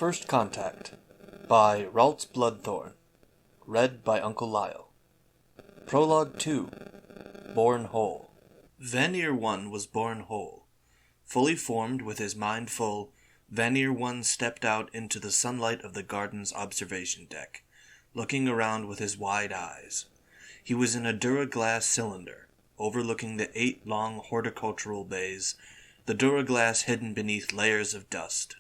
First Contact by Ralts Bloodthorne. Read by Uncle Lyle. Prologue 2. Born Whole. Vanir 1 was born whole. Fully formed, with his mind full, Vanir 1 stepped out into the sunlight of the garden's observation deck, looking around with his wide eyes. He was in a duraglass cylinder, overlooking the 8 long horticultural bays, the duraglass hidden beneath layers of dust.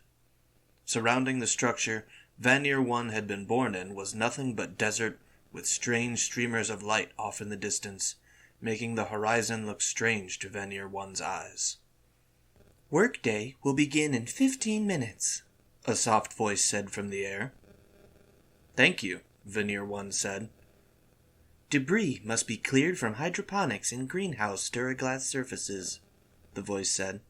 Surrounding the structure Vanir 1 had been born in was nothing but desert with strange streamers of light off in the distance, making the horizon look strange to Vanir 1's eyes. "Workday will begin in 15 minutes, a soft voice said from the air. "Thank you," Vanir 1 said. "Debris must be cleared from hydroponics and greenhouse duraglass surfaces," the voice said.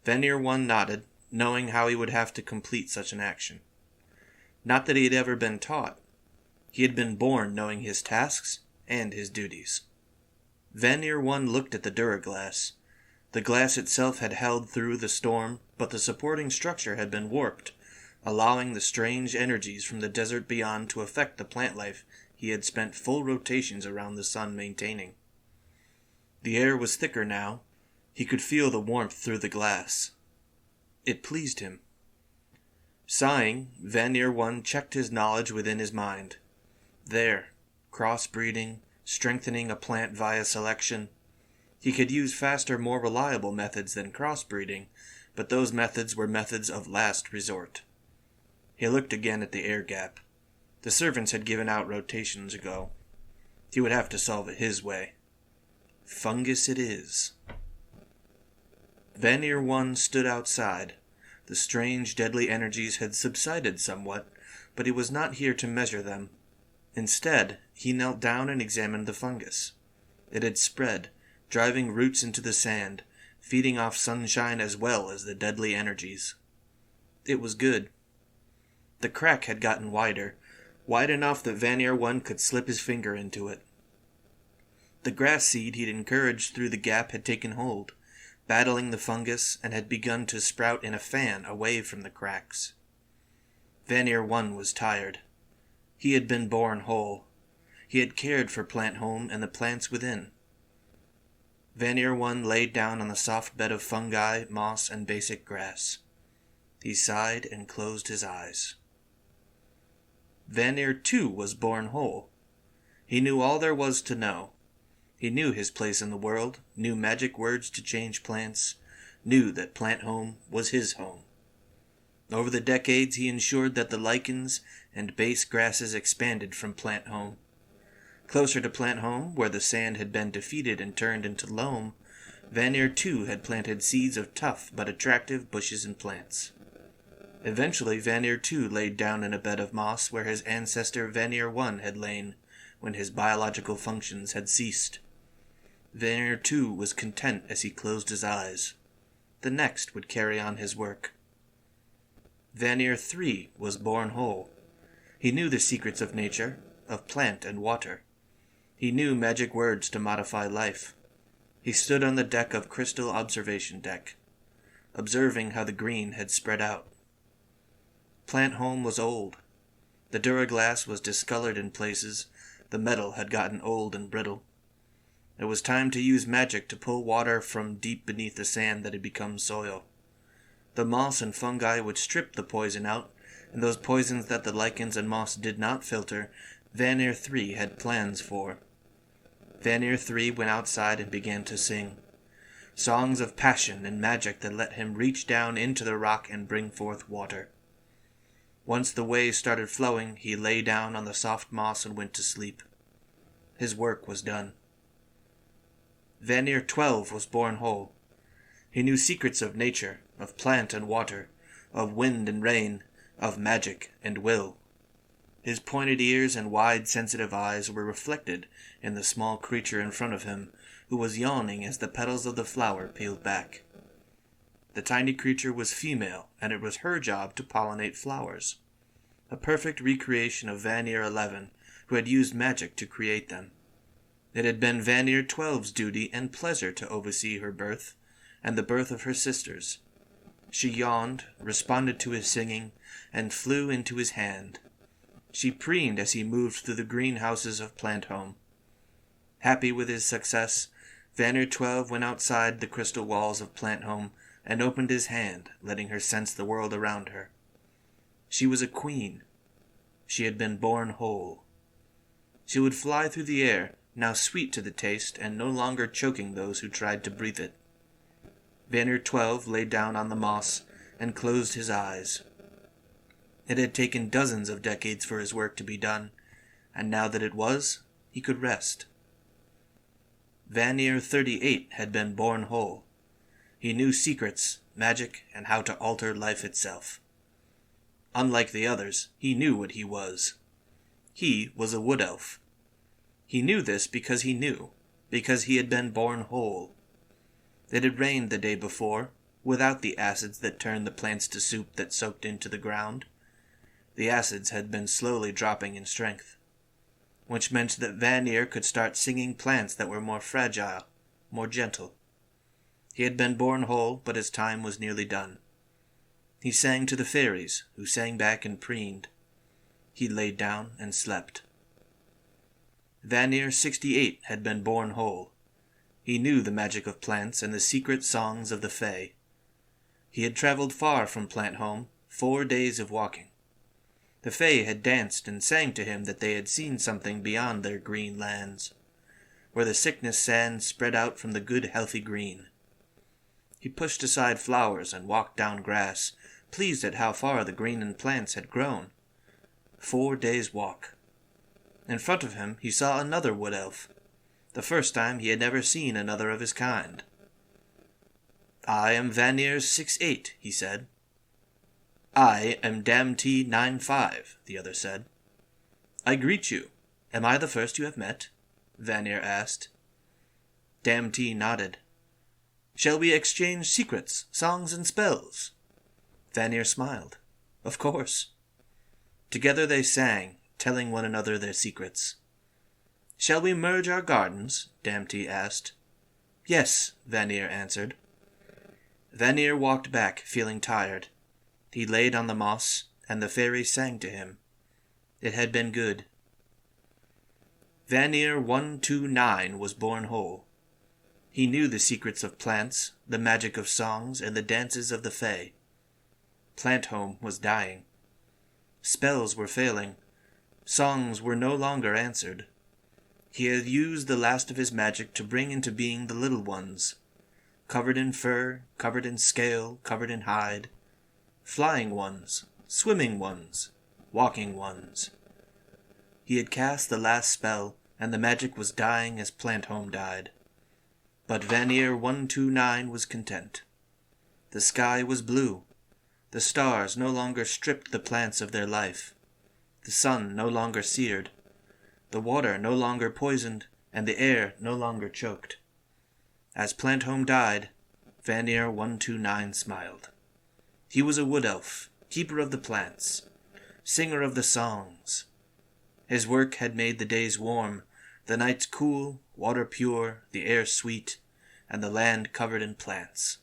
Vanir 1 nodded, knowing how he would have to complete such an action. Not that he had ever been taught. He had been born knowing his tasks and his duties. Vanir 1 looked at the duraglass. The glass itself had held through the storm, but the supporting structure had been warped, allowing the strange energies from the desert beyond to affect the plant life he had spent full rotations around the sun maintaining. The air was thicker now. He could feel the warmth through the glass. It pleased him. Sighing, Vanir 1 checked his knowledge within his mind. There, crossbreeding, strengthening a plant via selection. He could use faster, more reliable methods than crossbreeding, but those methods were methods of last resort. He looked again at the air gap. The servants had given out rotations ago. He would have to solve it his way. Fungus it is. Vanir 1 stood outside. The strange, deadly energies had subsided somewhat, but he was not here to measure them. Instead, he knelt down and examined the fungus. It had spread, driving roots into the sand, feeding off sunshine as well as the deadly energies. It was good. The crack had gotten wider, wide enough that Vanir 1 could slip his finger into it. The grass seed he'd encouraged through the gap had taken hold, battling the fungus, and had begun to sprout in a fan away from the cracks. Vanir 1 was tired. He had been born whole. He had cared for Plant Home and the plants within. Vanir 1 laid down on the soft bed of fungi, moss, and basic grass. He sighed and closed his eyes. Vanir 2 was born whole. He knew all there was to know. He knew his place in the world, knew magic words to change plants, knew that Plant Home was his home. Over the decades he ensured that the lichens and base grasses expanded from Plant Home. Closer to Plant Home, where the sand had been defeated and turned into loam, Vanir 2 had planted seeds of tough but attractive bushes and plants. Eventually Vanir 2 laid down in a bed of moss where his ancestor Vanir 1 had lain when his biological functions had ceased. Vanir 2 was content as he closed his eyes. The next would carry on his work. Vanir 3 was born whole. He knew the secrets of nature, of plant and water. He knew magic words to modify life. He stood on the deck of Crystal Observation Deck, observing how the green had spread out. Plant Home was old. The duraglass was discolored in places. The metal had gotten old and brittle. It was time to use magic to pull water from deep beneath the sand that had become soil. The moss and fungi would strip the poison out, and those poisons that the lichens and moss did not filter, Vanir 3 had plans for. Vanir 3 went outside and began to sing. Songs of passion and magic that let him reach down into the rock and bring forth water. Once the waves started flowing, he lay down on the soft moss and went to sleep. His work was done. Vanir 12 was born whole. He knew secrets of nature, of plant and water, of wind and rain, of magic and will. His pointed ears and wide, sensitive eyes were reflected in the small creature in front of him, who was yawning as the petals of the flower peeled back. The tiny creature was female, and it was her job to pollinate flowers. A perfect recreation of Vanir 11, who had used magic to create them. It had been Vanir 12's duty and pleasure to oversee her birth, and the birth of her sisters. She yawned, responded to his singing, and flew into his hand. She preened as he moved through the greenhouses of Plant Home. Happy with his success, Vanir 12 went outside the crystal walls of Plant Home and opened his hand, letting her sense the world around her. She was a queen. She had been born whole. She would fly through the air, now sweet to the taste and no longer choking those who tried to breathe it. Vanir 12 lay down on the moss and closed his eyes. It had taken dozens of decades for his work to be done, and now that it was, he could rest. Vanir 38 had been born whole. He knew secrets, magic, and how to alter life itself. Unlike the others, he knew what he was. He was a wood elf. He knew this because he had been born whole. It had rained the day before, without the acids that turned the plants to soup that soaked into the ground. The acids had been slowly dropping in strength, which meant that Vanir could start singing plants that were more fragile, more gentle. He had been born whole, but his time was nearly done. He sang to the fairies, who sang back and preened. He laid down and slept. Vanir 68 had been born whole. He knew the magic of plants and the secret songs of the Fae. He had traveled far from Plant Home, 4 days of walking. The Fae had danced and sang to him that they had seen something beyond their green lands, where the sickness sand spread out from the good healthy green. He pushed aside flowers and walked down grass, pleased at how far the green and plants had grown. 4 days' walk. In front of him he saw another wood elf. The first time he had never seen another of his kind. "I am Vanir 68, he said. "I am Damti 95, the other said. "I greet you. Am I the first you have met?" Vanir asked. Damti nodded. "Shall we exchange secrets, songs, and spells?" Vanir smiled. "Of course." Together they sang, telling one another their secrets. "Shall we merge our gardens?" Damti asked. "Yes," Vanir answered. Vanir walked back, feeling tired. He laid on the moss, and the fairies sang to him. It had been good. Vanir 129 was born whole. He knew the secrets of plants, the magic of songs, and the dances of the Fae. Plant Home was dying. Spells were failing. Songs were no longer answered. He had used the last of his magic to bring into being the little ones, covered in fur, covered in scale, covered in hide, flying ones, swimming ones, walking ones. He had cast the last spell, and the magic was dying as Plant Home died. But Vanir 129 was content. The sky was blue. The stars no longer stripped the plants of their life. The sun no longer seared. The water no longer poisoned, and the air no longer choked. As Plant Home died, Vanir 129 smiled. He was a wood elf, keeper of the plants, singer of the songs. His work had made the days warm, the nights cool, water pure, the air sweet, and the land covered in plants.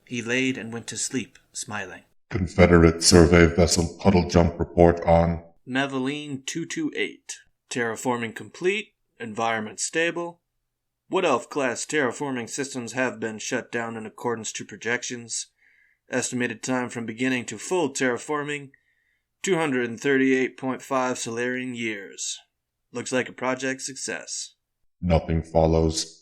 He laid and went to sleep, smiling. Confederate survey vessel puddle jump report on Maveline 228. Terraforming complete. Environment stable. Wood Elf class terraforming systems have been shut down in accordance to projections. Estimated time from beginning to full terraforming, 238.5 Solarian years. Looks like a project success. Nothing follows.